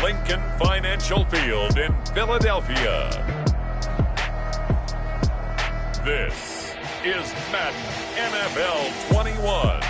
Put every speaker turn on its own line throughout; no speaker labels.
Lincoln Financial Field in Philadelphia. This is Madden NFL 21.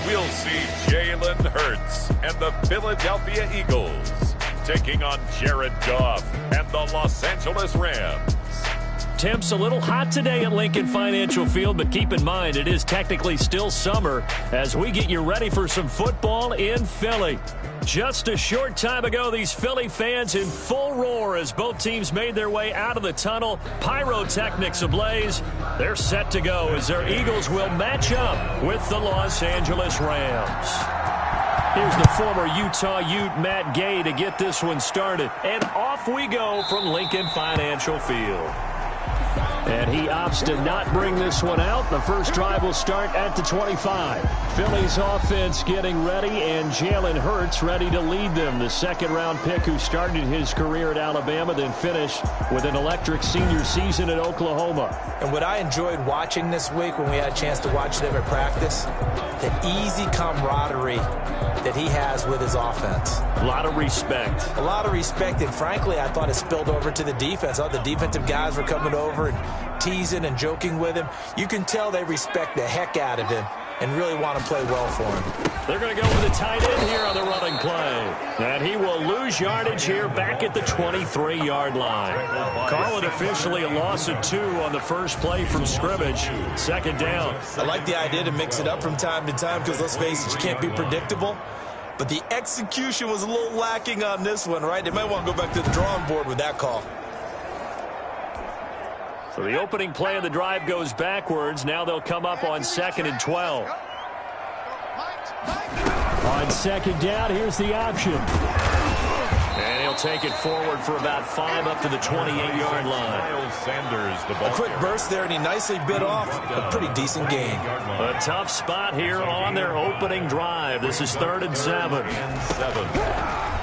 We'll see Jalen Hurts and the Philadelphia Eagles taking on Jared Goff and the Los Angeles Rams.
Temps a little hot today at Lincoln Financial Field, but keep in mind it is technically still summer as we get you ready for some football in Philly. Just a short time ago, these Philly fans in full roar as both teams made their way out of the tunnel. Pyrotechnics ablaze. They're set to go as their Eagles will match up with the Los Angeles Rams. Here's the former Utah Ute Matt Gay to get this one started. And off we go from Lincoln Financial Field. And he opts to not bring this one out. The first drive will start at the 25. Philly's offense getting ready, and Jalen Hurts ready to lead them. The second-round pick who started his career at Alabama, then finished with an electric senior season at Oklahoma.
And what I enjoyed watching this week when we had a chance to watch them at practice, the easy camaraderie that he has with his offense.
A lot of respect.
A lot of respect, and frankly, I thought it spilled over to the defense. I thought the defensive guys were coming over and teasing and joking with him. You can tell they respect the heck out of him and really want to play well for him.
They're going to go with a tight end here on the running play. And he will lose yardage here back at the 23-yard line. Call it officially a loss of 2 on the first play from scrimmage. Second down.
I like the idea to mix it up from time to time because, let's face it, you can't be predictable. But the execution was a little lacking on this one, right? They might want to go back to the drawing board with that call.
So the opening play of the drive goes backwards. Now they'll come up on 2nd and 12. On second down, here's the option. And he'll take it forward for about 5 up to the 28-yard line.
A quick burst there, and he nicely bit off a pretty decent gain.
A tough spot here on their opening drive. This is 3rd and 7.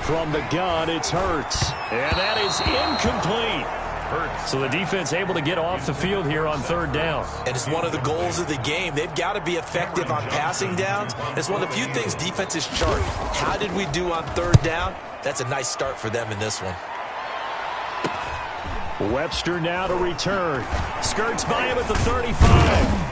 From the gun, it's Hurts. And that is incomplete. So the defense able to get off the field here on 3rd down.
And it's one of the goals of the game. They've got to be effective on passing downs. It's one of the few things defenses chart. How did we do on 3rd down? That's a nice start for them in this one.
Webster now to return. Skirts by him at the 35.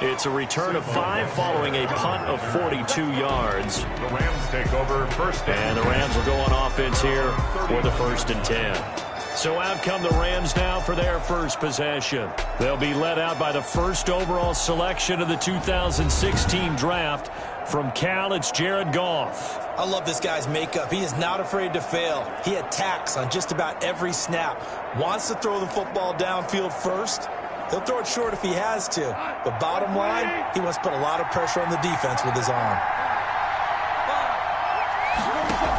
It's a return of 5 following a punt of 42 yards.
The Rams take over first down.
And the Rams will go on offense here for the 1st and 10. So out come the Rams now for their first possession. They'll be led out by the first overall selection of the 2016 draft. From Cal, it's Jared Goff.
I love this guy's makeup. He is not afraid to fail. He attacks on just about every snap. Wants to throw the football downfield first. He'll throw it short if he has to. But bottom line, he wants to put a lot of pressure on the defense with his arm.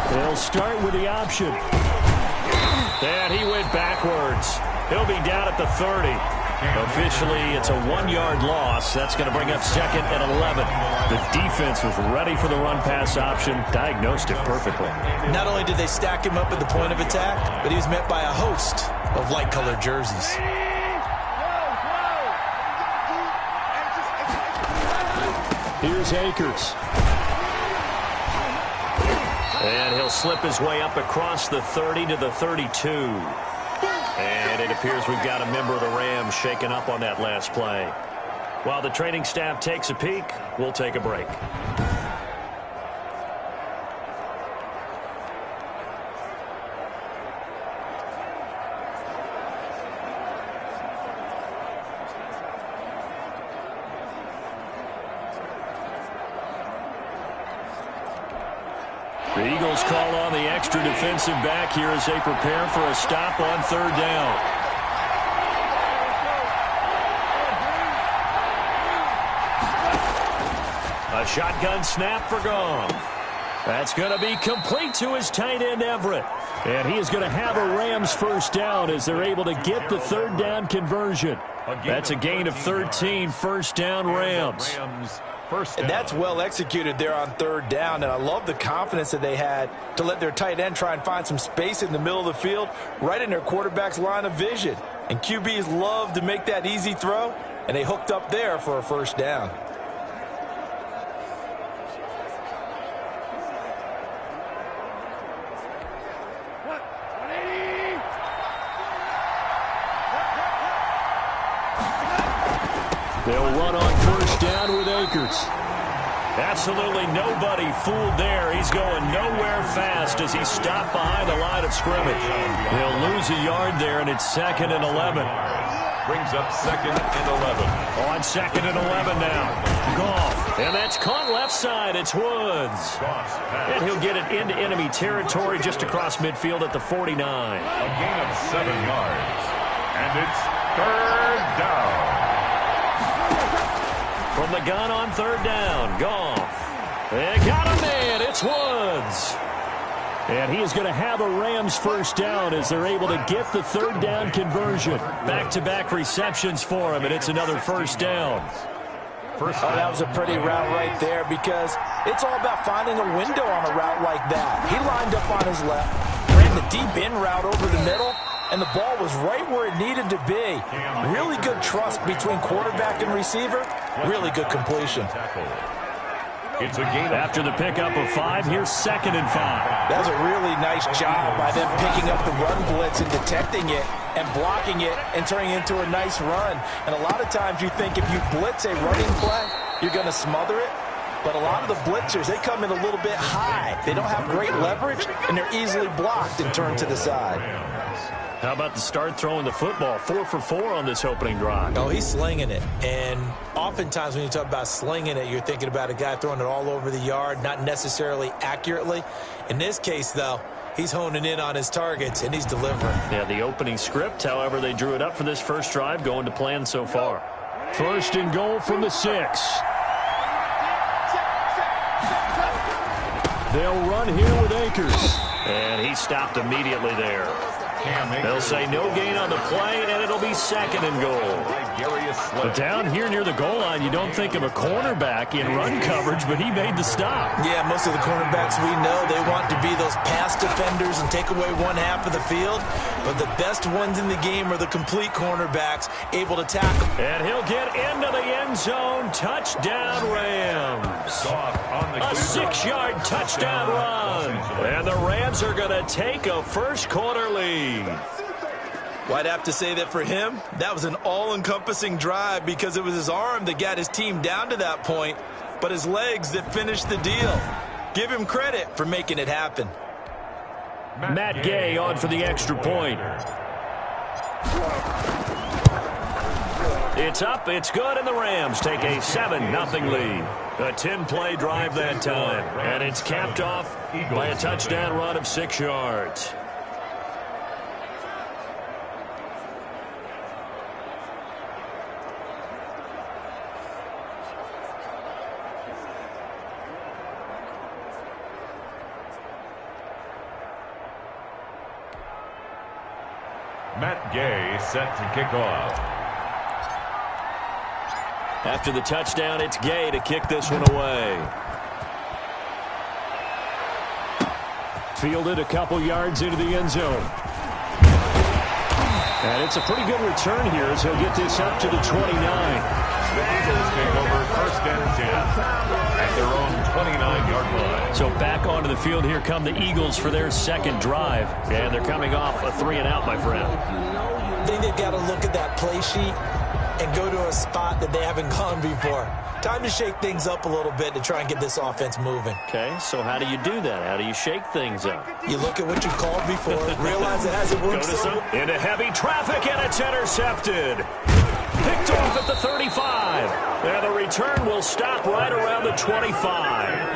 They'll start with the option. And he went backwards. He'll be down at the 30. Officially, it's a 1-yard loss. That's going to bring up 2nd and 11. The defense was ready for the run-pass option, diagnosed it perfectly.
Not only did they stack him up at the point of attack, but he was met by a host of light-colored jerseys.
Here's Akers. And he'll slip his way up across the 30 to the 32. And it appears we've got a member of the Rams shaken up on that last play. While the training staff takes a peek, we'll take a break. The Eagles call on the extra defensive back here as they prepare for a stop on 3rd down. A shotgun snap for Goff. That's going to be complete to his tight end, Everett. And he is going to have a Rams first down as they're able to get the third down conversion. That's a gain of 13, first down Rams.
And that's well executed there on third down, and I love the confidence that they had to let their tight end try and find some space in the middle of the field, right in their quarterback's line of vision. And QBs love to make that easy throw, and they hooked up there for a first down.
They'll run on first down with Akers. Absolutely nobody fooled there. He's going nowhere fast as he stopped behind the line of scrimmage. He'll lose a yard there, and it's 2nd and 11.
Brings up 2nd and 11.
On 2nd and 11 now. Goff. And that's caught left side. It's Woods. And he'll get it into enemy territory just across midfield at the 49.
A gain of 7 yards. And it's 3rd down.
From the gun on 3rd down, Goff. They got a man. It's Woods. And he is going to have a Rams first down as they're able to get the 3rd down conversion. Back-to-back receptions for him, and it's another first down.
That was a pretty route right there because it's all about finding a window on a route like that. He lined up on his left, ran the deep in route over the middle, and the ball was right where it needed to be. Really good trust between quarterback and receiver. Really good completion.
It's a gain
after the pickup of 5. Here's 2nd and 5.
That was a really nice job by them picking up the run blitz and detecting it and blocking it and turning it into a nice run. And a lot of times you think if you blitz a running play, you're going to smother it. But a lot of the blitzers, they come in a little bit high. They don't have great leverage, and they're easily blocked and turned to the side.
How about the start throwing the football? 4 for 4 on this opening drive.
Oh, he's slinging it. And oftentimes when you talk about slinging it, you're thinking about a guy throwing it all over the yard, not necessarily accurately. In this case, though, he's honing in on his targets, and he's delivering.
Yeah, the opening script, however, they drew it up for this first drive, going to plan so far. 1st and goal from the 6. They'll run here with Akers. And he stopped immediately there. They'll say no gain on the play, and it'll be 2nd and goal. But down here near the goal line, you don't think of a cornerback in run coverage, but he made the stop.
Yeah, most of the cornerbacks we know, they want to be those pass defenders and take away one half of the field. But the best ones in the game are the complete cornerbacks, able to tackle.
And he'll get into the end zone. Touchdown, Rams. A 6-yard touchdown run. And the Rams are going to take a first-quarter lead.
Well, I'd have to say that for him, that was an all-encompassing drive because it was his arm that got his team down to that point, but his legs that finished the deal. Give him credit for making it happen.
Matt Gay on for the extra point. It's up, it's good, and the Rams take a 7-0 lead. A 10-play drive that time, and it's capped off by a touchdown run of 6 yards.
Matt Gay set to kick off.
After the touchdown, it's Gay to kick this one away. Fielded a couple yards into the end zone. And it's a pretty good return here as he'll get this up to the 29.
The Eagles take over 1st and 10 at their own 29-yard line.
So back onto the field here come the Eagles for their 2nd drive. And they're coming off a 3-and-out, my friend.
I think they've got to look at that play sheet and go to a spot that they haven't gone before. Time to shake things up a little bit to try and get this offense moving.
Okay, so how do you do that? How do you shake things up?
You look at what you called before, realize it hasn't worked.
Into heavy traffic, and it's intercepted. Picked off at the 35. And the return will stop right around the 25.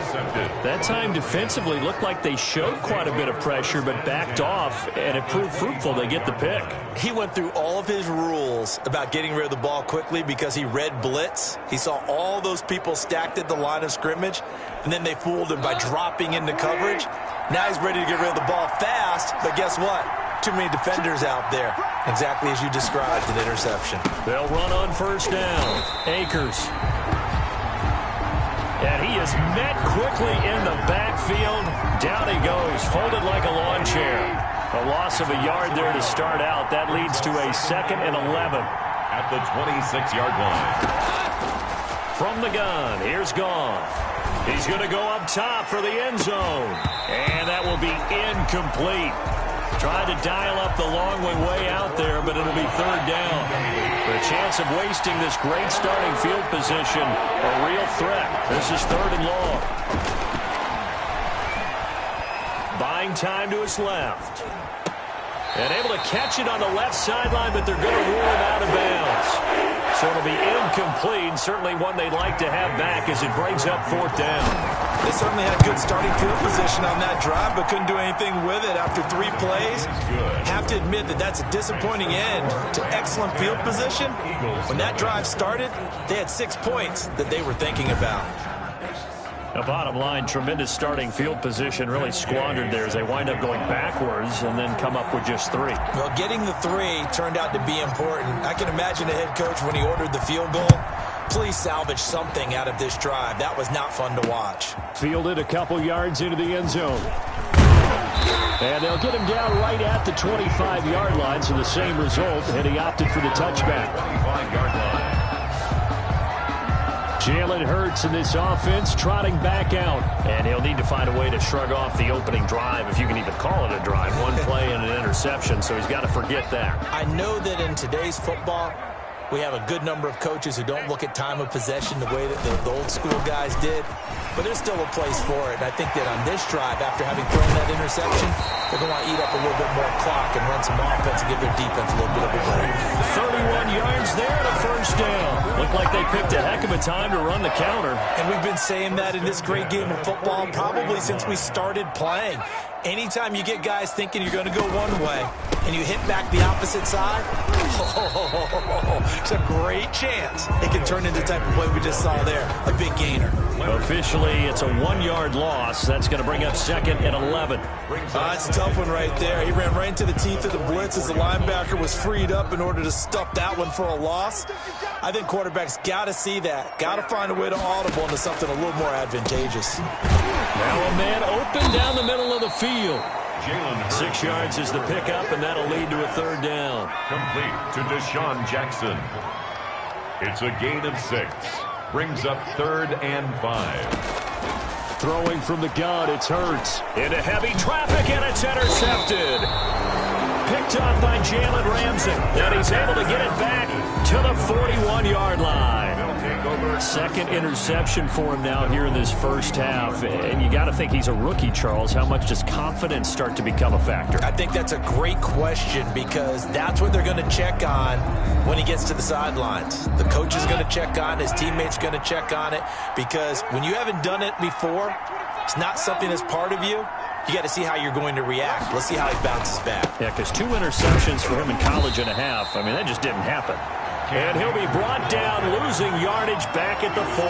That time defensively looked like they showed quite a bit of pressure but backed off, and it proved fruitful. They get the pick.
He went through all of his rules about getting rid of the ball quickly because he read blitz. He saw all those people stacked at the line of scrimmage, and then they fooled him by dropping into coverage. Now he's ready to get rid of the ball fast, but guess what? Too many defenders out there. Exactly as you described, an interception.
They'll run on first down. Akers. And he is met quickly in the backfield. Down he goes, folded like a lawn chair. A loss of a yard there to start out. That leads to a 2nd and 11.
At the 26-yard line.
From the gun, here's Goff. He's going to go up top for the end zone. And that will be incomplete. Tried to dial up the long way out there, but it'll be 3rd down. The chance of wasting this great starting field position, a real threat. This is 3rd and long. Buying time to his left. And able to catch it on the left sideline, but they're going to rule him out of bounds. So it'll be incomplete. Certainly one they'd like to have back as it brings up 4th down.
They certainly had good starting field position on that drive, but couldn't do anything with it after 3 plays. Have to admit that that's a disappointing end to excellent field position. When that drive started, they had 6 points that they were thinking about.
The bottom line, tremendous starting field position, really squandered there as they wind up going backwards and then come up with just 3.
Well, getting the 3 turned out to be important. I can imagine the head coach when he ordered the field goal. Please salvage something out of this drive. That was not fun to watch.
Fielded a couple yards into the end zone. And they'll get him down right at the 25-yard line, so the same result, and he opted for the touchback.
25-yard line.
Jalen Hurts in this offense trotting back out. And he'll need to find a way to shrug off the opening drive, if you can even call it a drive. 1 play and an interception, so he's got to forget that.
I know that in today's football, we have a good number of coaches who don't look at time of possession the way that the old school guys did. But there's still a place for it. And I think that on this drive, after having thrown that interception, they're going to want to eat up a little bit more clock and run some offense and give their defense a little bit of a break.
31 yards there and a 1st down. Looked like they picked a heck of a time to run the counter.
And we've been saying that in this great game of football probably since we started playing. Anytime you get guys thinking you're going to go one way and you hit back the opposite side, it's a great chance it can turn into the type of play we just saw there, a big gainer.
Officially, it's a 1-yard loss. That's going to bring up 2nd and 11.
That's a tough one right there. He ran right into the teeth of the blitz as the linebacker was freed up in order to stuff that one for a loss. I think quarterbacks got to see that. Got to find a way to audible into something a little more advantageous.
Now a man open down the middle of the field. 6 yards is the pickup, and that'll lead to a 3rd down.
Complete to Deshaun Jackson. It's a gain of 6. Brings up 3rd and 5.
Throwing from the gun, it's Hurts. Into heavy traffic, and it's intercepted. Picked up by Jalen Ramsey. And he's able to get it back to the 41-yard line. 2nd interception for him now here in this first half. And you got to think he's a rookie, Charles. How much does confidence start to become a factor?
I think that's a great question because that's what they're going to check on when he gets to the sidelines. The coach is going to check on it. His teammate's going to check on it because when you haven't done it before, it's not something that's part of you. You got to see how you're going to react. Let's see how he bounces back.
Yeah, because 2 interceptions for him in college and a half. I mean, that just didn't happen. And he'll be brought down, losing yardage back at the 40.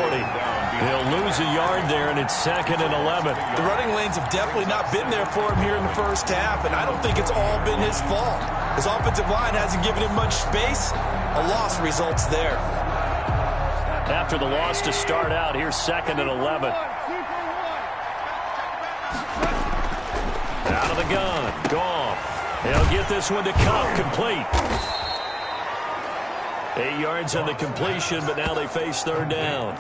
He'll lose a yard there, and it's 2nd and 11.
The running lanes have definitely not been there for him here in the first half, and I don't think it's all been his fault. His offensive line hasn't given him much space. A loss results there.
After the loss to start out, here's 2nd and 11. Out of the gun, Goff. He'll get this one to Cup, complete. 8 yards on the completion, but now they face 3rd down.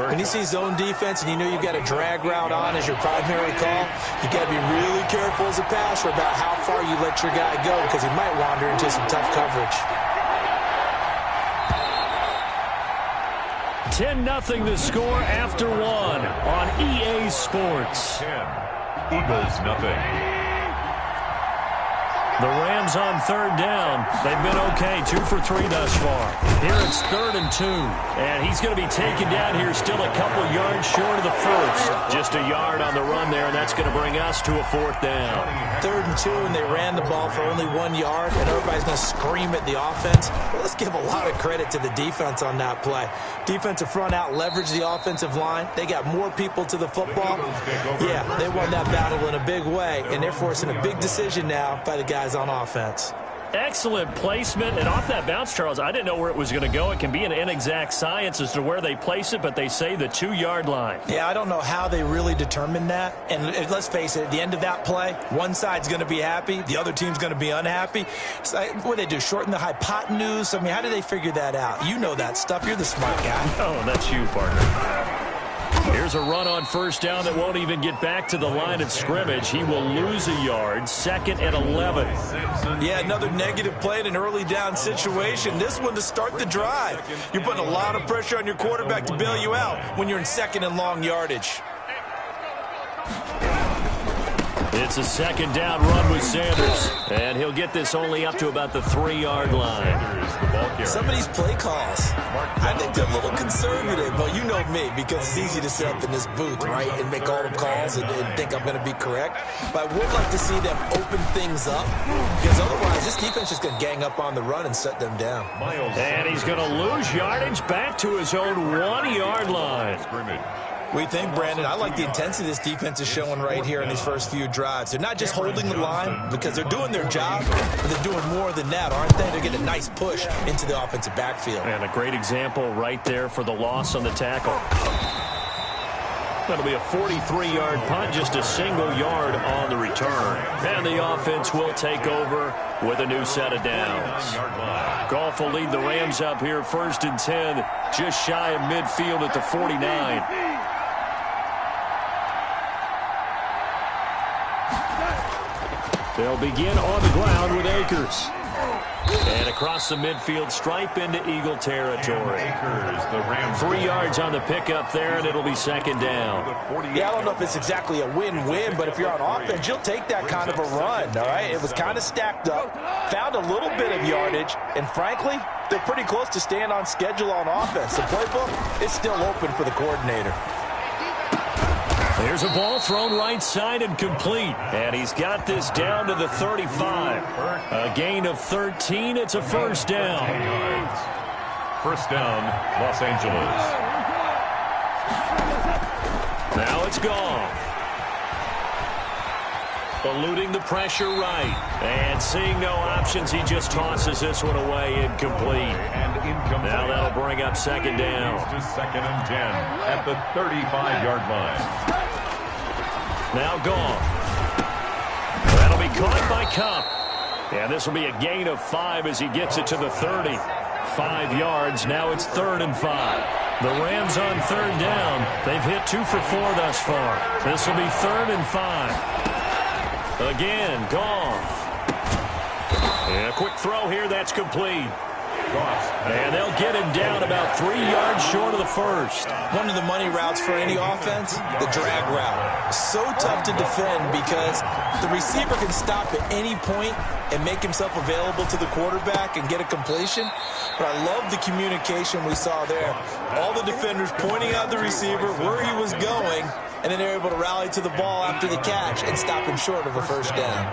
When you see zone defense and you know you've got a drag route on as your primary call, you got to be really careful as a passer about how far you let your guy go because he might wander into some tough coverage.
10-0 the score after 1 on EA Sports.
10. Eagles nothing.
The Rams on third down. They've been okay, 2 for 3 thus far. Here it's 3rd and 2. And he's going to be taken down here still a couple yards short of the first. Just a yard on the run there, and that's going to bring us to a 4th down.
3rd and 2, and they ran the ball for only 1 yard, and everybody's going to scream at the offense. Well, let's give a lot of credit to the defense on that play. Defensive front out leveraged the offensive line. They got more people to the football. Yeah, they won that battle in a big way, and they're forcing a big decision now by the guys on offense.
Excellent placement, and off that bounce, Charles, I didn't know where it was going to go. It can be an inexact science as to where they place it, but they say the 2-yard line.
Yeah, I don't know how they really determined that. And let's face it, at the end of that play, one side's going to be happy, the other team's going to be unhappy. So, what do they do, shorten the hypotenuse? I mean, how do they figure that out? You know that stuff. You're the smart guy.
Oh, that's you, partner. Here's a run on 1st down that won't even get back to the line of scrimmage. He will lose a yard, 2nd and 11.
Yeah, another negative play in an early down situation. This one to start the drive. You're putting a lot of pressure on your quarterback to bail you out when you're in 2nd and long yardage.
It's a 2nd down run with Sanders, and he'll get this only up to about the 3-yard line.
Some of these play calls, I think they're a little conservative, but you know me, because it's easy to sit up in this booth, right, and make all the calls and think I'm going to be correct. But I would like to see them open things up, because otherwise this defense is going to gang up on the run and shut them down.
And he's going to lose yardage back to his own 1-yard line.
We think, Brandon, I like the intensity this defense is showing right here in these first few drives. They're not just holding the line because they're doing their job, but they're doing more than that, aren't they? They're getting a nice push into the offensive backfield.
And a great example right there for the loss on the tackle. That'll be a 43-yard punt, just a single yard on the return. And the offense will take over with a new set of downs. Goff will lead the Rams up here, 1st and 10, just shy of midfield at the 49. They'll begin on the ground with Akers. And across the midfield stripe into Eagle territory. 3 yards on the pickup there, and it'll be 2nd down.
Yeah, I don't know if it's exactly a win-win, but if you're on offense, you'll take that kind of a run, all right? It was kind of stacked up, found a little bit of yardage, and frankly, they're pretty close to staying on schedule on offense. The playbook is still open for the coordinator.
There's a ball thrown right side and complete. And he's got this down to the 35. A gain of 13. It's a 1st down.
1st down, Los Angeles.
Now it's Goff. Eluding the pressure right. And seeing no options, he just tosses this one away incomplete. Now that'll bring up 2nd down.
To 2nd and 10 at the 35-yard line.
Now Goff. That'll be caught by Kupp. And this will be a gain of 5 as he gets it to the 30. 5 yards. Now it's 3rd and 5. The Rams on 3rd down. They've hit 2 for 4 thus far. This will be 3rd and 5. Again, Goff. And a quick throw here. That's complete. And they'll get him down about 3 yards short of the first.
One of the money routes for any offense, the drag route. So tough to defend because the receiver can stop at any point and make himself available to the quarterback and get a completion. But I love the communication we saw there. All the defenders pointing out the receiver, where he was going, and then they're able to rally to the ball after the catch and stop him short of a first down.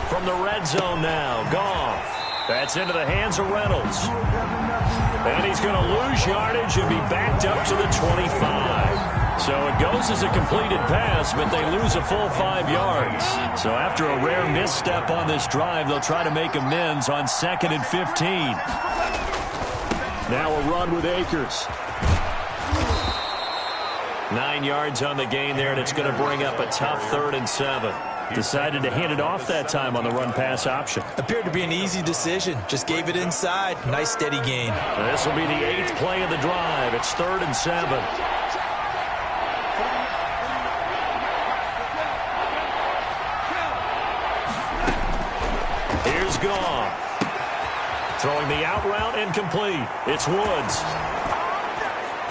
From the red zone now, Goff. That's into the hands of Reynolds. And he's going to lose yardage and be backed up to the 25. So it goes as a completed pass, but they lose a full 5 yards. So after a rare misstep on this drive, they'll try to make amends on 2nd and 15. Now a run with Akers. 9 yards on the gain there, and it's going to bring up a tough 3rd and 7. Decided to hand it off that time on the run-pass option.
Appeared to be an easy decision. Just gave it inside. Nice, steady gain.
This will be the 8th play of the drive. It's 3rd and 7. Here's Goff. Throwing the out route incomplete. It's Woods.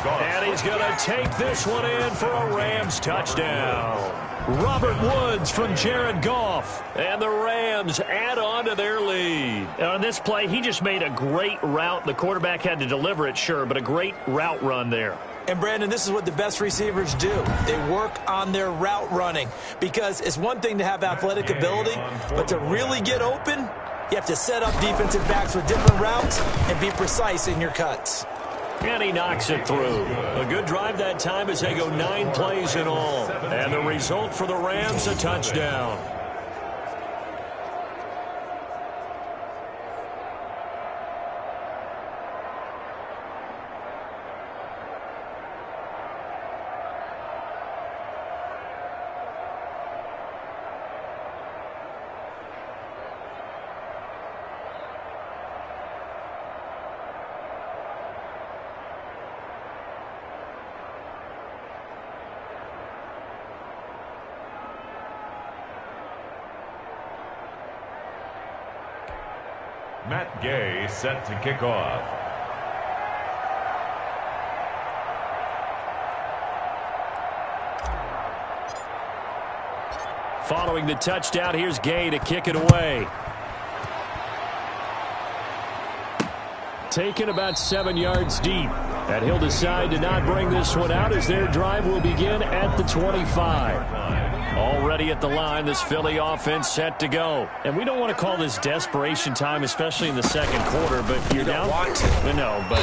And he's going to take this one in for a Rams touchdown. Robert Woods from Jared Goff. And the Rams add on to their lead. On this play, he just made a great route. The quarterback had to deliver it, sure, but a great route run there.
And, Brandon, this is what the best receivers do. They work on their route running because it's one thing to have athletic ability, but to really get open, you have to set up defensive backs with different routes and be precise in your cuts.
And he knocks it through. A good drive that time as they go 9 plays in all. And the result for the Rams, a touchdown.
Matt Gay set to kick off.
Following the touchdown, here's Gay to kick it away. Taken about 7 yards deep. And he'll decide to not bring this one out as their drive will begin at the 25. Already at the line, this Philly offense set to go. And we don't want to call this desperation time, especially in the second quarter, but you're down.
Want to.
No, but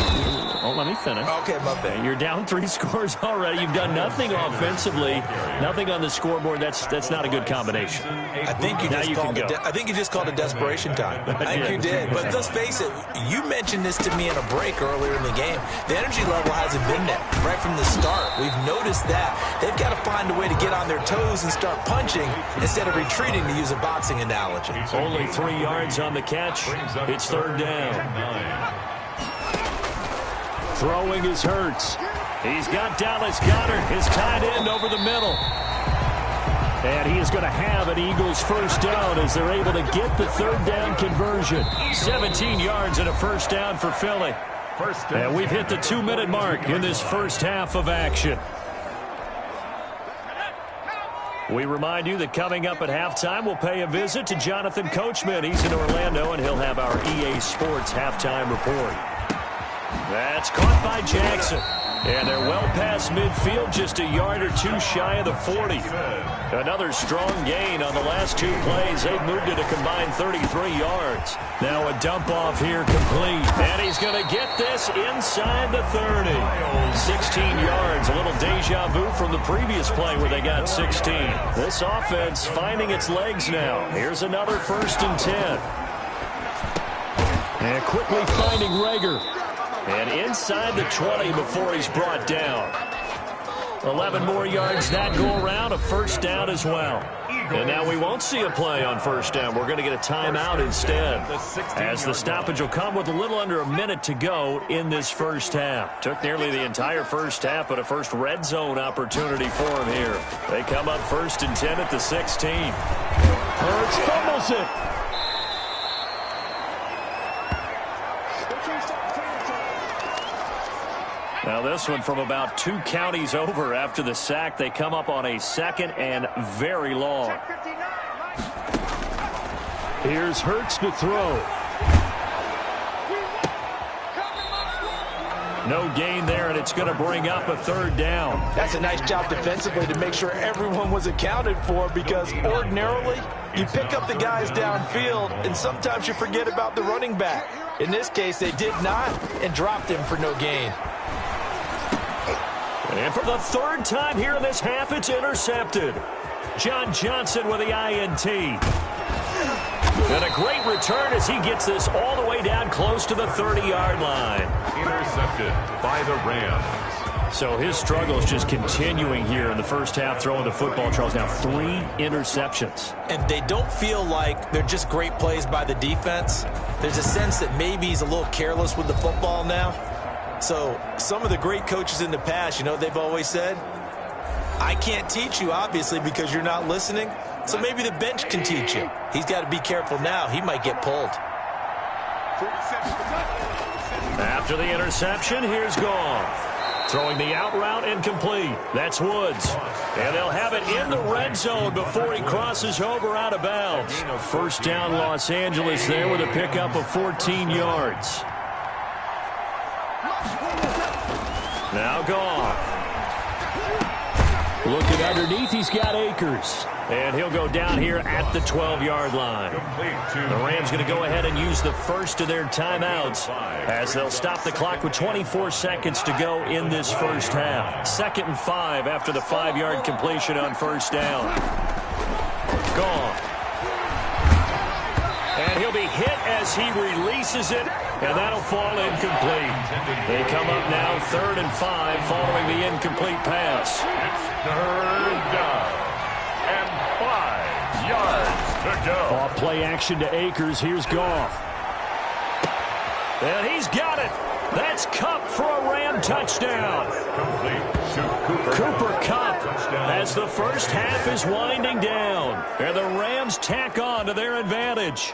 let me finish.
Okay, my bad.
You're down 3 scores already. You've done nothing offensively, nothing on the scoreboard. That's not a good combination.
I think you just called it desperation time. I think you did. But let's face it, you mentioned this to me in a break earlier in the game. The energy level hasn't been there right from the start. We've noticed that. They've got to find a way to get on their toes and start punching instead of retreating, to use a boxing analogy.
Only 3 yards on the catch. It's third down. Throwing is Hurts. He's got Dallas Goedert, his tight end, over the middle. And he is going to have an Eagles first down as they're able to get the third down conversion. 17 yards and a first down for Philly. And we've hit the 2-minute mark in this first half of action. We remind you that coming up at halftime, we'll pay a visit to Jonathan Coachman. He's in Orlando, and he'll have our EA Sports halftime report. That's caught by Jackson. And they're well past midfield, just a yard or two shy of the 40. Another strong gain on the last 2 plays. They've moved it a combined 33 yards. Now a dump off here complete. And he's going to get this inside the 30. 16 yards, a little deja vu from the previous play where they got 16. This offense finding its legs now. Here's another 1st and 10. And quickly finding Rager. And inside the 20 before he's brought down. 11 more yards that go around, a first down as well. And now we won't see a play on first down. We're going to get a timeout instead, as the stoppage will come with a little under a minute to go in this first half. Took nearly the entire first half, but a first red zone opportunity for him here. They come up 1st and 10 at the 16. Hurts fumbles it. Now this one from about 2 counties over after the sack. They come up on a 2nd and very long. Here's Hurts to throw. No gain there, and it's going to bring up a 3rd down.
That's a nice job defensively to make sure everyone was accounted for, because ordinarily you pick up the guys downfield and sometimes you forget about the running back. In this case, they did not and dropped him for no gain.
And for the 3rd time here in this half, it's intercepted. John Johnson with the INT. And a great return as he gets this all the way down close to the 30-yard line.
Intercepted by the Rams.
So his struggle is just continuing here in the first half, throwing the football. Charles, now 3 interceptions.
And they don't feel like they're just great plays by the defense. There's a sense that maybe he's a little careless with the football now. So some of the great coaches in the past, you know, they've always said, I can't teach you, obviously, because you're not listening. So maybe the bench can teach you. He's got to be careful now. He might get pulled.
After the interception, here's Goff. Throwing the out route incomplete. That's Woods. And they'll have it in the red zone before he crosses over out of bounds. First down Los Angeles there with a pickup of 14 yards. Now Goff. Looking underneath, he's got Akers. And he'll go down here at the 12-yard line. The Rams going to go ahead and use the first of their timeouts as they'll stop the clock with 24 seconds to go in this first half. 2nd and 5 after the 5-yard completion on first down. Gone. And he'll be hit as he releases it, and that'll fall incomplete. They come up now 3rd and 5 following the incomplete pass.
It's 3rd down. And 5 yards to go.
Off play action to Akers. Here's Goff. And he's got it. That's Kupp for a Ram touchdown.
Complete to
Cooper Kupp as the first half is winding down. And the Rams tack on to their advantage.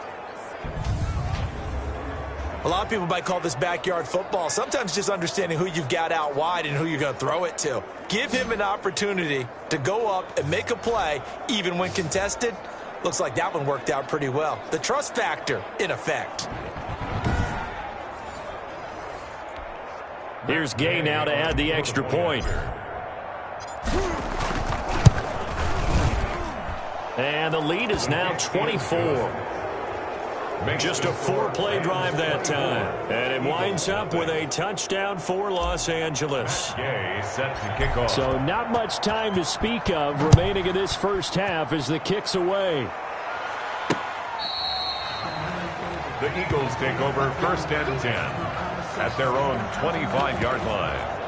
A lot of people might call this backyard football. Sometimes just understanding who you've got out wide and who you're going to throw it to. Give him an opportunity to go up and make a play, even when contested. Looks like that one worked out pretty well. The trust factor, in effect.
Here's Gay now to add the extra point. And the lead is now 24. Just a 4-play drive that time. And it winds up with a touchdown for Los Angeles.
Set to kick off.
So not much time to speak of remaining in this first half as the kick's away.
The Eagles take over 1st and 10 at their own 25-yard line.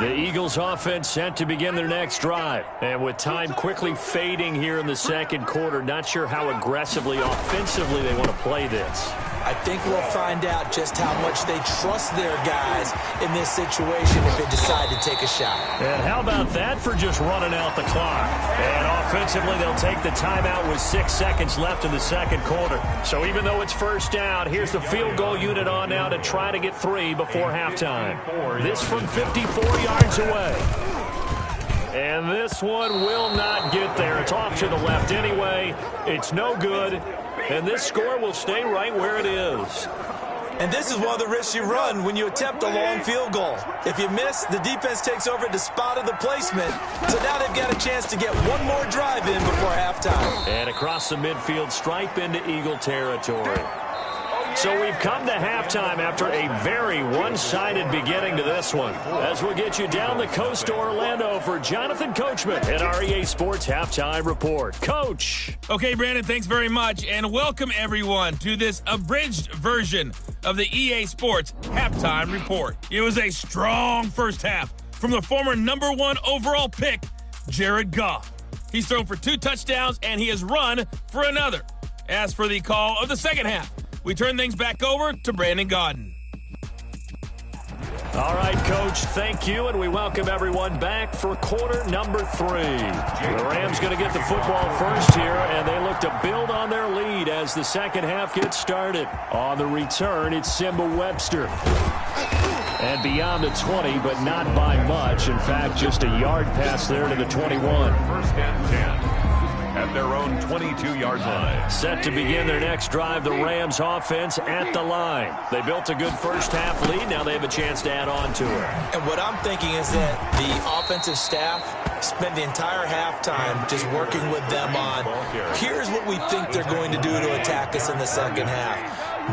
The Eagles offense set to begin their next drive. And with time quickly fading here in the second quarter, not sure how aggressively, offensively they want to play this.
I think we'll find out just how much they trust their guys in this situation if they decide to take a shot.
And how about that for just running out the clock? And offensively, they'll take the timeout with 6 seconds left in the second quarter. So even though it's first down, here's the field goal unit on now to try to get 3 before halftime. This from 54 yards away. And this one will not get there. It's off to the left anyway. It's no good. And this score will stay right where it is.
And this is one of the risks you run when you attempt a long field goal. If you miss, the defense takes over at the spot of the placement. So now they've got a chance to get one more drive in before halftime.
And across the midfield stripe into Eagle territory. So we've come to halftime after a very one-sided beginning to this one. As we'll get you down the coast to Orlando for Jonathan Coachman at our EA Sports Halftime Report. Coach.
Okay, Brandon, thanks very much. And welcome, everyone, to this abridged version of the EA Sports Halftime Report. It was a strong first half from the former #1 overall pick, Jared Goff. He's thrown for 2 touchdowns, and he has run for another. As for the call of the second half, we turn things back over to Brandon Gaudin.
All right, Coach, thank you, and we welcome everyone back for quarter number 3. The Rams going to get the football first here, and they look to build on their lead as the second half gets started. On the return, it's Simba Webster. And beyond the 20, but not by much. In fact, just a yard pass there to the 21.
1st and 10. At their own 22-yard line.
Set to begin their next drive, the Rams offense at the line. They built a good first half lead. Now they have a chance to add on to it.
And what I'm thinking is that the offensive staff spent the entire halftime just working with them on, here's what we think they're going to do to attack us in the second half.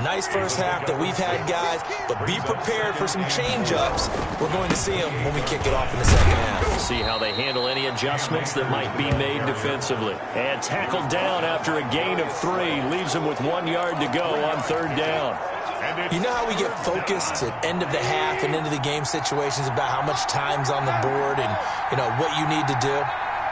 Nice first half that we've had, guys, but be prepared for some change-ups. We're going to see them when we kick it off in the second half.
We'll see how they handle any adjustments that might be made defensively. And tackled down after a gain of 3. Leaves them with 1 yard to go on 3rd down.
You know how we get focused at end of the half and into the game situations about how much time's on the board and, you know, what you need to do?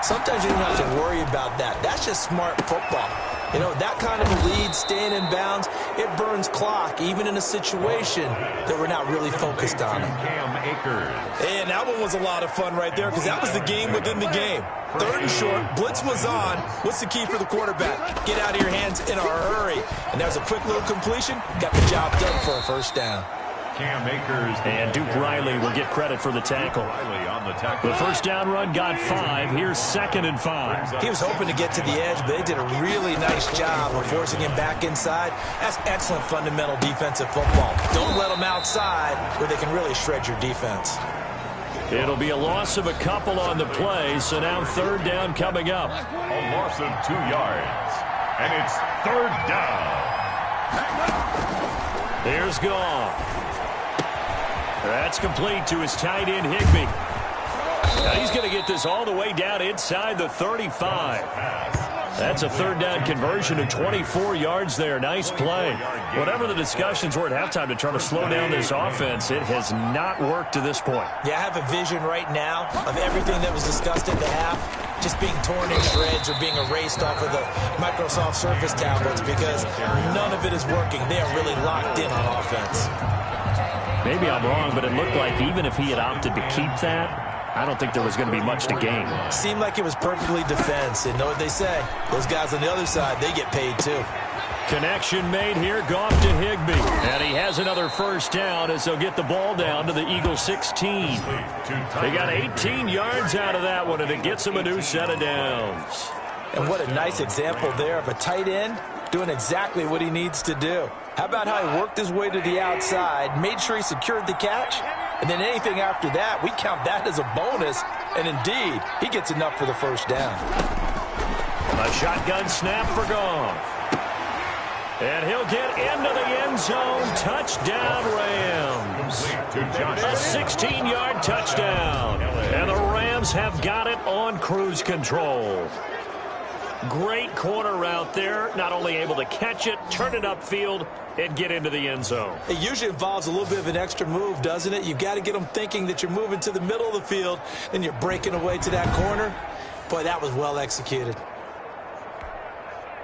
Sometimes you don't have to worry about that. That's just smart football. You know, that kind of a lead, staying in bounds, it burns clock, even in a situation that we're not really focused on. And that one was a lot of fun right there because that was the game within the game. 3rd and short, blitz was on. What's the key for the quarterback? Get out of your hands in a hurry. And there's a quick little completion. Got the job done for a first down.
And Duke Riley will get credit for the tackle. The first down run got 5. Here's 2nd and 5.
He was hoping to get to the edge, but they did a really nice job of forcing him back inside. That's excellent fundamental defensive football. Don't let them outside where they can really shred your defense.
It'll be a loss of a couple on the play, so now 3rd down coming up.
A loss of 2 yards, and it's 3rd down.
Here's Goff. That's complete to his tight end, Higbee. Now he's going to get this all the way down inside the 35. That's a 3rd down conversion of 24 yards there. Nice play. Whatever the discussions were at halftime to try to slow down this offense, it has not worked to this point.
Yeah, I have a vision right now of everything that was discussed at the half just being torn in shreds or being erased off of the Microsoft Surface tablets because none of it is working. They are really locked in on offense.
Maybe I'm wrong, but it looked like even if he had opted to keep that, I don't think there was going to be much to gain.
Seemed like it was perfectly defense. And know what they say? Those guys on the other side, they get paid too.
Connection made here, Goff to Higbee. And he has another first down as they'll get the ball down to the Eagles 16. They got 18 yards out of that one, and it gets them a new set of downs.
And what a nice example there of a tight end doing exactly what he needs to do. How about how he worked his way to the outside, made sure he secured the catch, and then anything after that, we count that as a bonus. And indeed, he gets enough for the first down.
A shotgun snap for Goff. And he'll get into the end zone. Touchdown, Rams. A 16-yard touchdown. And the Rams have got it on cruise control. Great corner route there. Not only able to catch it, turn it upfield, and get into the end zone.
It usually involves a little bit of an extra move, doesn't it? You've got to get them thinking that you're moving to the middle of the field, and you're breaking away to that corner. Boy, that was well executed.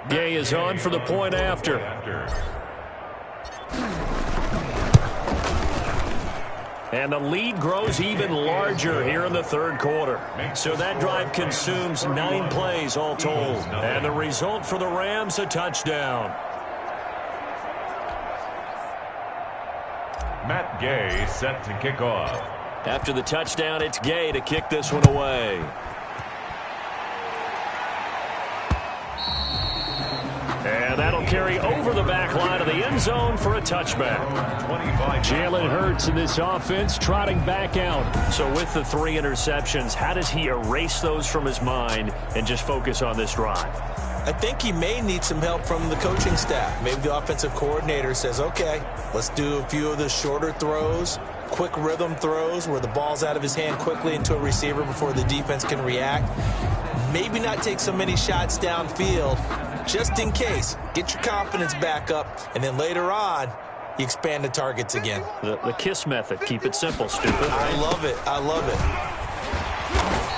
Gay is on for the point after. And the lead grows even larger here in the 3rd quarter. So that drive consumes 9 plays all told. And the result for the Rams, a touchdown.
Matt Gay set to kick off.
After the touchdown, it's Gay to kick this one away. And that'll carry over the back line of the end zone for a touchback. Jalen Hurts in this offense trotting back out. So with the 3 interceptions, how does he erase those from his mind and just focus on this drive?
I think he may need some help from the coaching staff. Maybe the offensive coordinator says, okay, let's do a few of the shorter throws, quick rhythm throws where the ball's out of his hand quickly into a receiver before the defense can react. Maybe not take so many shots downfield just in case. Get your confidence back up, and then later on, you expand the targets again.
The KISS method. Keep it simple, stupid.
I love it. I love it.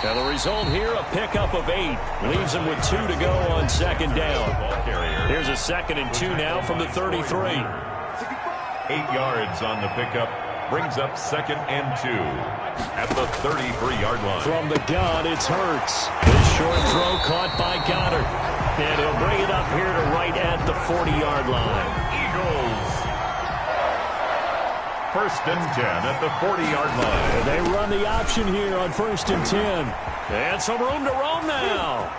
Now the result here, a pickup of 8. Leaves him with 2 to go on 2nd down. Here's a 2nd and 2 now from the 33.
8 yards on the pickup. Brings up 2nd and 2 at the 33-yard line.
From the gun, it's Hurts. His short throw caught by Goddard. And he'll bring it up here to right at the 40-yard line.
Eagles. 1st and 10 at the 40-yard line.
And they run the option here on 1st and 10. And some room to roam now.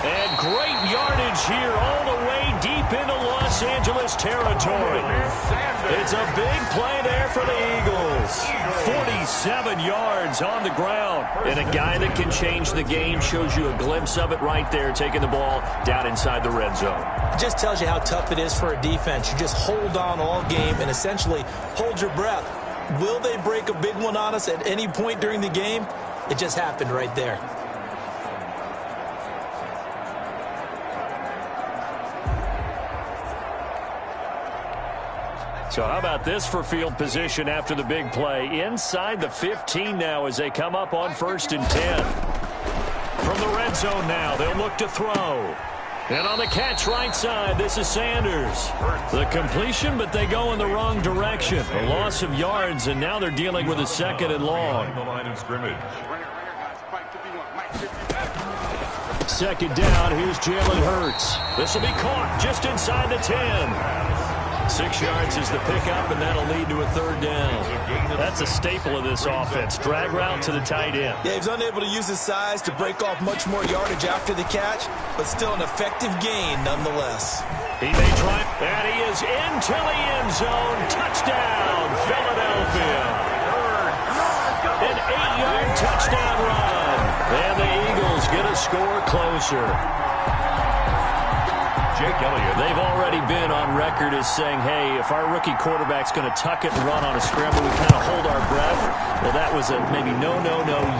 And great yardage here all the way deep into Los Angeles territory. It's a big play there for the Eagles. 47 yards on the ground. And a guy that can change the game, shows you a glimpse of it right there, taking the ball down inside the red zone.
It just tells you how tough it is for a defense. You just hold on all game and essentially hold your breath. Will they break a big one on us at any point during the game? It just happened right there.
So how about this for field position after the big play? Inside the 15 now as they come up on 1st and 10. From the red zone now. They'll look to throw. And on the catch right side, this is Sanders. The completion, but they go in the wrong direction. A loss of yards, and now they're dealing with a 2nd and long.
The line of scrimmage.
2nd down, here's Jalen Hurts. This will be caught just inside the 10. 6 yards is the pickup, and that'll lead to a 3rd down. That's a staple of this offense. Drag route to the tight end.
Yeah, he's unable to use his size to break off much more yardage after the catch, but still an effective gain nonetheless.
He may try, and he is into the end zone. Touchdown, Philadelphia. An 8-yard touchdown run. And the Eagles get a score closer. They've already been on record as saying, hey, if our rookie quarterback's going to tuck it and run on a scramble, we kind of hold our breath. Well, that was a maybe no,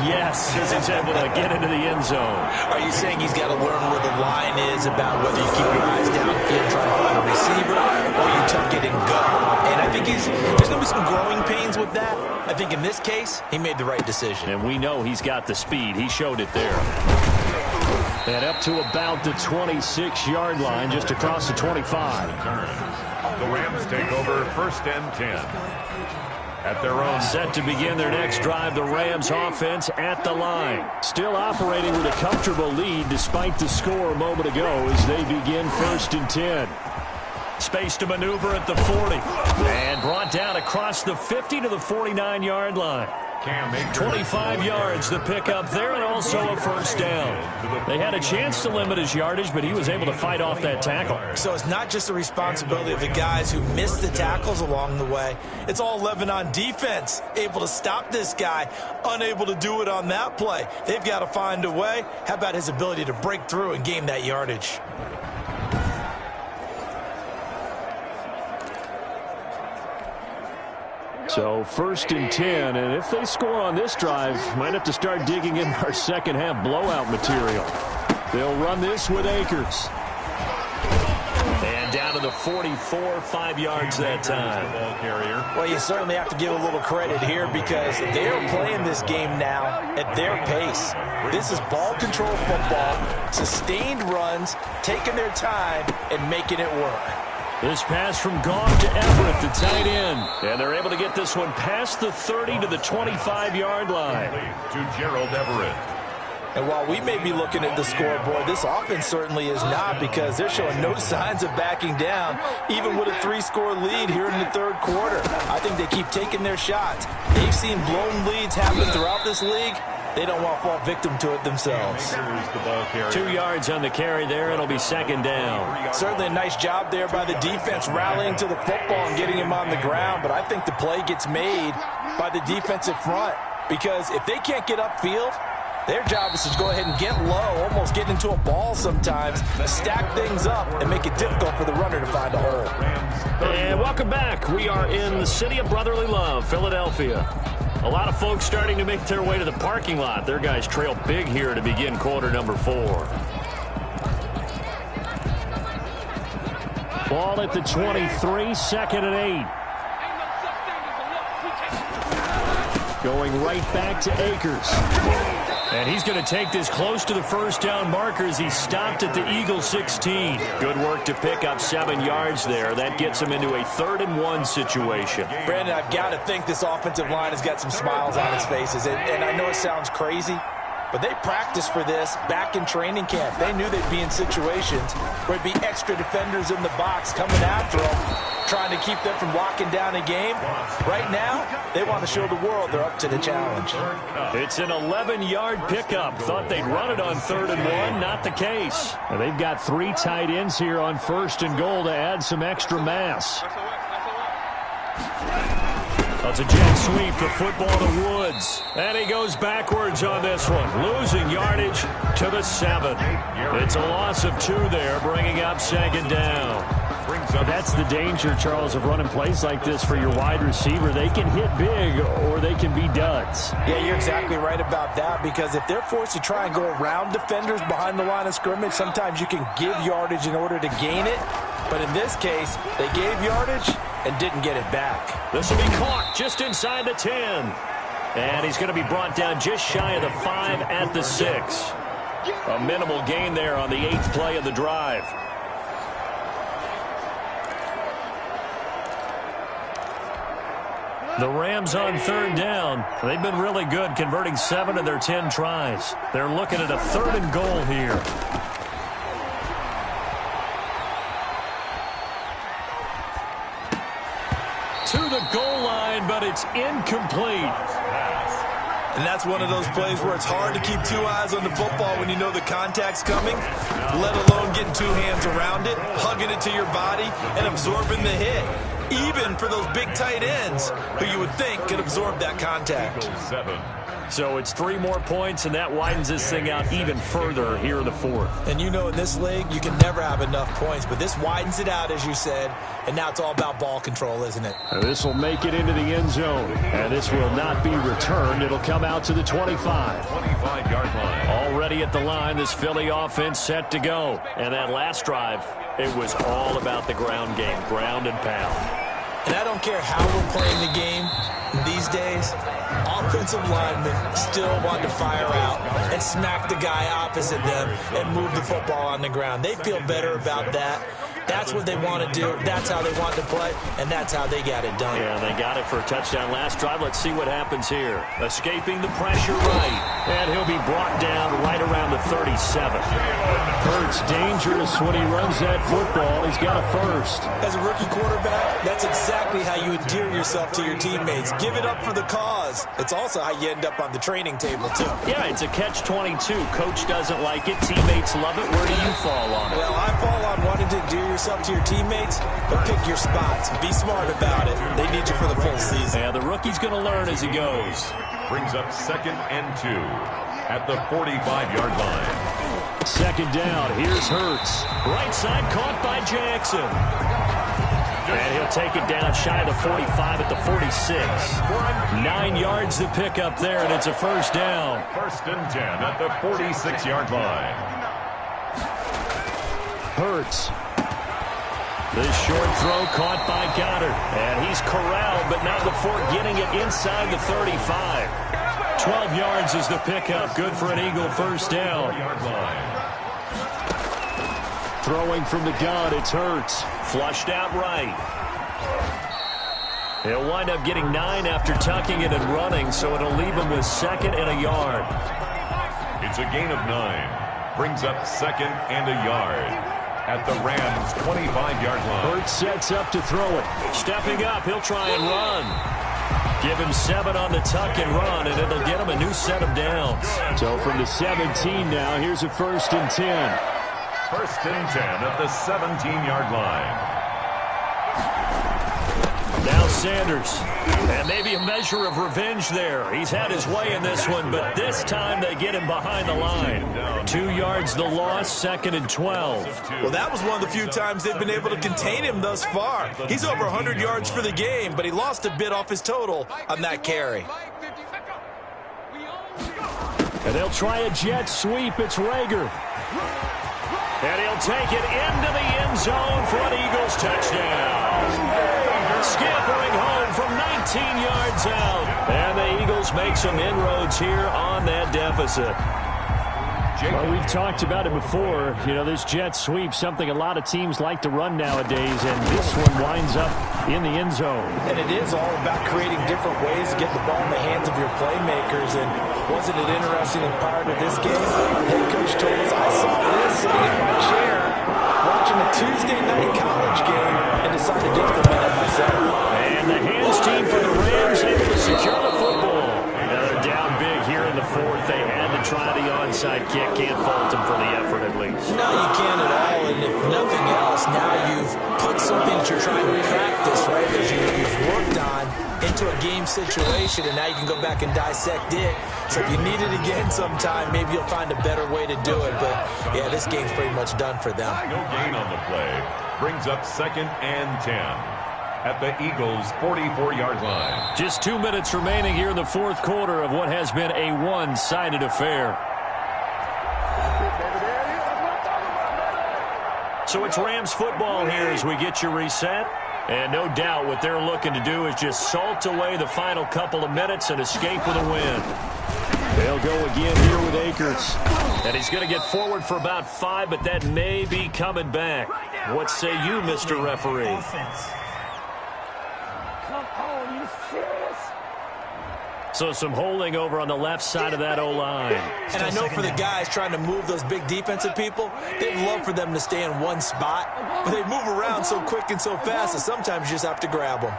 yes, as he's able to get into the end zone.
Are you saying he's got to learn where the line is about whether you keep your eyes downfield trying to find a receiver or you tuck it and go? And I think there's going to be some growing pains with that. I think in this case, he made the right decision.
And we know he's got the speed. He showed it there. And up to about the 26-yard line, just across the 25.
The Rams take over 1st and 10. At their own.
Set to begin their next drive, the Rams offense at the line. Still operating with a comfortable lead despite the score a moment ago as they begin 1st and 10. Space to maneuver at the 40. And brought down across the 50 to the 49-yard line. 25 yards the pickup there, and also a 1st down. They had a chance to limit his yardage, but he was able to fight off that tackle.
So it's not just the responsibility of the guys who missed the tackles along the way. It's all 11 on defense, able to stop this guy, unable to do it on that play. They've got to find a way. How about his ability to break through and gain that yardage?
So 1st and 10, and if they score on this drive, might have to start digging in our second-half blowout material. They'll run this with Akers. And down to the 44, 5 yards that time.
Well, you certainly have to give a little credit here because they're playing this game now at their pace. This is ball control football, sustained runs, taking their time, and making it work.
This pass from Goff to Everett, the tight end. And they're able to get this one past the 30 to the 25-yard line.
To Gerald Everett.
And while we may be looking at the scoreboard, this offense certainly is not because they're showing no signs of backing down, even with a 3-score lead here in the 3rd quarter. I think they keep taking their shots. They've seen blown leads happen throughout this league. They don't want to fall victim to it themselves.
2 yards on the carry there. It'll be 2nd down.
Certainly a nice job there by the defense rallying to the football and getting him on the ground. But I think the play gets made by the defensive front because if they can't get upfield, their job is to go ahead and get low, almost get into a ball sometimes, stack things up, and make it difficult for the runner to find a hole.
And welcome back. We are in the city of brotherly love, Philadelphia. A lot of folks starting to make their way to the parking lot. Their guys trail big here to begin quarter number 4. Ball at the 23, 2nd and 8. Going right back to Akers. And he's going to take this close to the 1st down marker as he stopped at the Eagle 16. Good work to pick up 7 yards there. That gets him into a 3rd and 1 situation.
Brandon, I've got to think this offensive line has got some smiles on its faces. And I know it sounds crazy, but they practiced for this back in training camp. They knew they'd be in situations where it'd be extra defenders in the box coming after them, trying to keep them from locking down a game. Right now, they want to show the world they're up to the challenge.
It's an 11-yard pickup. Thought they'd run it on 3rd and 1. Not the case. And they've got 3 tight ends here on 1st and goal to add some extra mass. That's a jet sweep to football to Woods. And he goes backwards on this one, losing yardage to the 7. It's a loss of 2 there, bringing up 2nd down. That's the danger, Charles, of running plays like this for your wide receiver. They can hit big or they can be duds.
Yeah, you're exactly right about that because if they're forced to try and go around defenders behind the line of scrimmage, sometimes you can give yardage in order to gain it. But in this case, they gave yardage and didn't get it back.
This will be caught just inside the 10. And he's going to be brought down just shy of the 5 at the 6. A minimal gain there on the 8th play of the drive. The Rams on 3rd down. They've been really good converting 7 of their 10 tries. They're looking at a 3rd and goal here. To the goal line, but it's incomplete.
And that's one of those plays where it's hard to keep 2 eyes on the football when you know the contact's coming, let alone getting 2 hands around it, hugging it to your body, and absorbing the hit. Even for those big tight ends who you would think could absorb that contact.
So it's 3 more points, and that widens this thing out even further here in the 4th.
And you know in this league, you can never have enough points, but this widens it out, as you said, and now it's all about ball control, isn't it?
This will make it into the end zone, and this will not be returned. It'll come out to the 25.
25-yard line.
Already at the line, this Philly offense set to go. And that last drive, it was all about the ground game, ground and pound.
And I don't care how we're playing the game these days, offensive linemen still want to fire out and smack the guy opposite them and move the football on the ground. They feel better about that. That's what they want to do. That's how they want to play, and that's how they got it done.
Yeah, they got it for a touchdown last drive. Let's see what happens here. Escaping the pressure right, and he'll be brought down right around the 37. Hurts dangerous when he runs that football. He's got a first.
As a rookie quarterback, that's exactly how you endear yourself to your teammates. Give it up for the cause. It's also how you end up on the training table, too.
Yeah, it's a catch-22. Coach doesn't like it. Teammates love it. Where do you fall on it?
Well, I fall on wanting to endear yourself to your teammates, but pick your spots. Be smart about it. They need you for the full season.
Yeah, the rookie's going to learn as he goes.
Brings up 2nd and 2 at the 45-yard line.
2nd down. Here's Hurts. Right side caught by Jackson. And he'll take it down shy of the 45 at the 46. 9 yards to pick up there, and it's a first down.
1st and 10 at the 46-yard line.
Hurts. This short throw caught by Goddard. And he's corralled, but not before getting it inside the 35. 12 yards is the pickup. Good for an Eagle first down. Throwing from the gun, it's Hurts. Flushed out right. He'll wind up getting 9 after tucking it and running, so it'll leave him with 2nd and a yard.
It's a gain of 9. Brings up 2nd and a yard at the Rams' 25-yard line.
Hurts sets up to throw it. Stepping up, he'll try and run. Give him 7 on the tuck and run, and it'll get him a new set of downs. So from the 17 now, here's a 1st and 10.
1st and 10 at the 17-yard line.
Now Sanders. And maybe a measure of revenge there. He's had his way in this one, but this time they get him behind the line. 2 yards the loss, 2nd and 12.
Well, that was one of the few times they've been able to contain him thus far. He's over 100 yards for the game, but he lost a bit off his total on that carry.
And they'll try a jet sweep. It's Rager. And he'll take it into the end zone for an Eagles touchdown. Scampering home from 19 yards out. And the Eagles make some inroads here on that deficit. Well, we've talked about it before. You know, this jet sweep, something a lot of teams like to run nowadays, and this one winds up in the end zone.
And it is all about creating different ways to get the ball in the hands of your playmakers. And wasn't it interesting and prior to this game? Head coach told us, I saw this sitting in my chair watching a Tuesday night college game and decided to implement it myself.
And the hands team for the Rams able to secure the football. Now they're down big here in the 4th. They had to try the onside kick. Can't fault them for the effort at least.
No, you can't at all. And if nothing else, now you've put something that you're trying to practice, right, that you've worked on into a game situation, and now you can go back and dissect it. So if you need it again sometime, maybe you'll find a better way to do it. But, yeah, this game's pretty much done for them.
No gain on the play. Brings up 2nd and 10 at the Eagles' 44-yard line.
Just 2 minutes remaining here in the 4th quarter of what has been a one-sided affair. So it's Rams football here as we get you reset. And no doubt what they're looking to do is just salt away the final couple of minutes and escape with a win. They'll go again here with Akers. And he's going to get forward for about 5, but that may be coming back. What say you, Mr. Referee?
Come on, you serious?
So some holding over on the left side of that O-line.
And I know for the guys trying to move those big defensive people, they'd love for them to stay in one spot, but they move around so quick and so fast that sometimes you just have to grab them.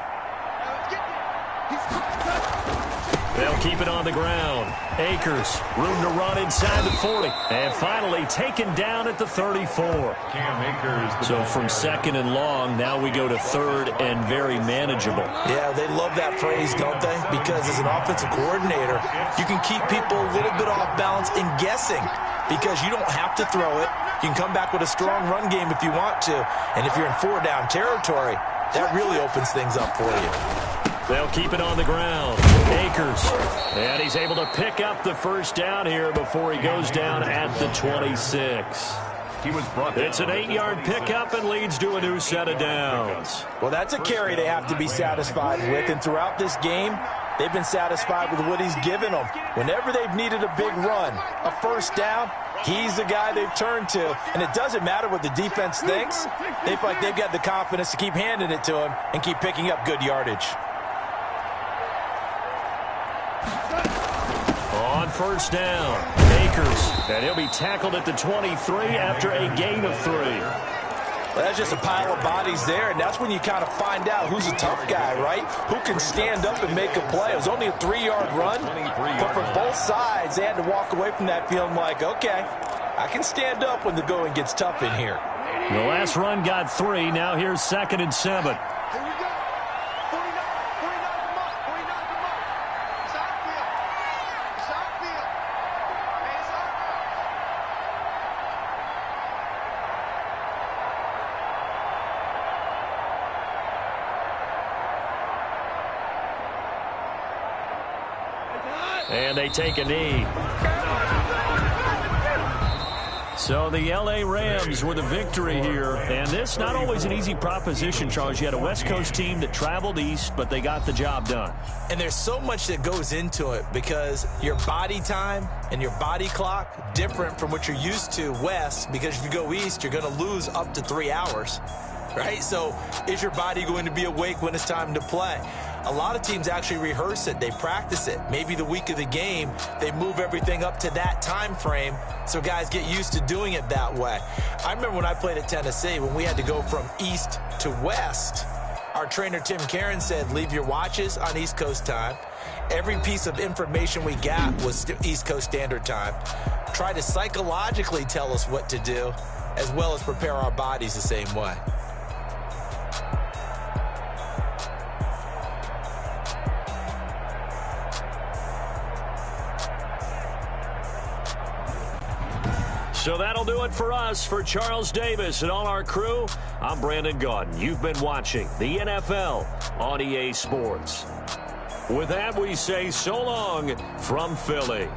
They'll keep it on the ground. Akers, room to run inside the 40. And finally taken down at the 34. So from second and long, now we go to third and very manageable.
Yeah, they love that phrase, don't they? Because as an offensive coordinator, you can keep people a little bit off balance and guessing because you don't have to throw it. You can come back with a strong run game if you want to. And if you're in 4-down territory, that really opens things up for you.
They'll keep it on the ground. Akers. And he's able to pick up the first down here before he goes down at the 26. It's an 8-yard pickup and leads to a new set of downs.
Well, that's a carry they have to be satisfied with. And throughout this game, they've been satisfied with what he's given them. Whenever they've needed a big run, a first down, he's the guy they've turned to. And it doesn't matter what the defense thinks. They feel like they've got the confidence to keep handing it to him and keep picking up good yardage.
On first down, Akers, and he'll be tackled at the 23 after a gain of 3.
Well, that's just a pile of bodies there, and that's when you kind of find out who's a tough guy, right? Who can stand up and make a play. It was only a 3-yard run, but for both sides, they had to walk away from that feeling like, okay, I can stand up when the going gets tough in here.
The last run got 3. Now here's 2nd and 7. And they take a knee. So the L.A. Rams with a victory here. And this not always an easy proposition, Charles. You had a West Coast team that traveled east, but they got the job done.
And there's so much that goes into it because your body time and your body clock different from what you're used to west, because if you go east, you're going to lose up to 3 hours, right? So is your body going to be awake when it's time to play? A lot of teams actually rehearse it. They practice it. Maybe the week of the game, they move everything up to that time frame so guys get used to doing it that way. I remember when I played at Tennessee, when we had to go from east to west, our trainer Tim Karen said, leave your watches on East Coast time. Every piece of information we got was East Coast Standard Time. Try to psychologically tell us what to do, as well as prepare our bodies the same way.
So that'll do it for us. For Charles Davis and all our crew, I'm Brandon Gaudin. You've been watching the NFL on EA Sports. With that, we say so long from Philly.